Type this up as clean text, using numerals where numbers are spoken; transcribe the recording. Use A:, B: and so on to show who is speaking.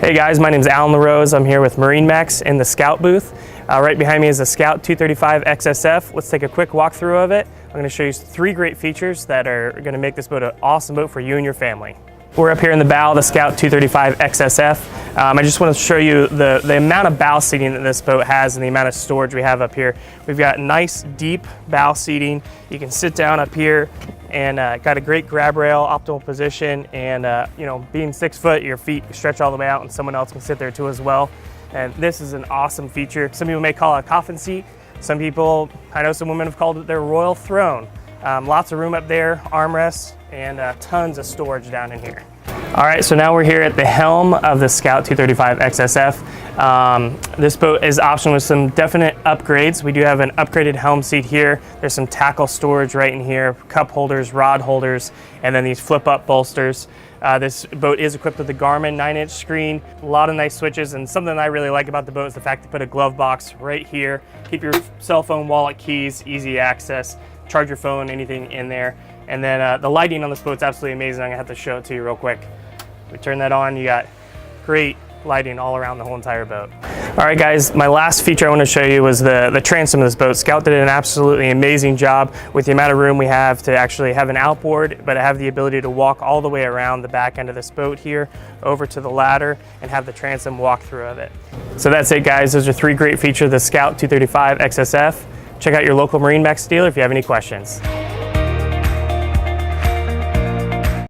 A: Hey guys, my name is Alan LaRose. I'm here with MarineMax in the Scout booth. Right behind me is the Scout 235 XSF. Let's take a quick walkthrough of it. I'm going to show you 3 great features that are going to make this boat an awesome boat for you and your family. We're up here in the bow of the Scout 235 XSF. I just want to show you the amount of bow seating that this boat has and the amount of storage we have up here. We've got nice deep bow seating. You can sit down up here and got a great grab rail, optimal position, and you know, being 6 foot, your feet stretch all the way out and someone else can sit there too as well. And this is an awesome feature. Some people may call it a coffin seat. Some people, I know some women have called it their royal throne. Lots of room up there, armrests, and tons of storage down in here. All right, so now we're here at the helm of the Scout 235 XSF. This boat is optional with some definite upgrades. We do have an upgraded helm seat here. There's some tackle storage right in here, cup holders, rod holders, and then these flip-up bolsters. This boat is equipped with a Garmin 9-inch screen, a lot of nice switches, and something I really like about the boat is the fact to put a glove box right here. Keep your cell phone, wallet, keys, easy access, charge your phone, anything in there. And then the lighting on this boat is absolutely amazing. I'm gonna have to show it to you real quick. We turn that on, you got great lighting all around the whole entire boat. All right guys, my last feature I want to show you was the transom of this boat. Scout did an absolutely amazing job with the amount of room we have to actually have an outboard, but have the ability to walk all the way around the back end of this boat here over to the ladder and have the transom walk through of it. So that's it guys, those are 3 great features of the Scout 235 XSF. Check out your local MarineMax dealer if you have any questions.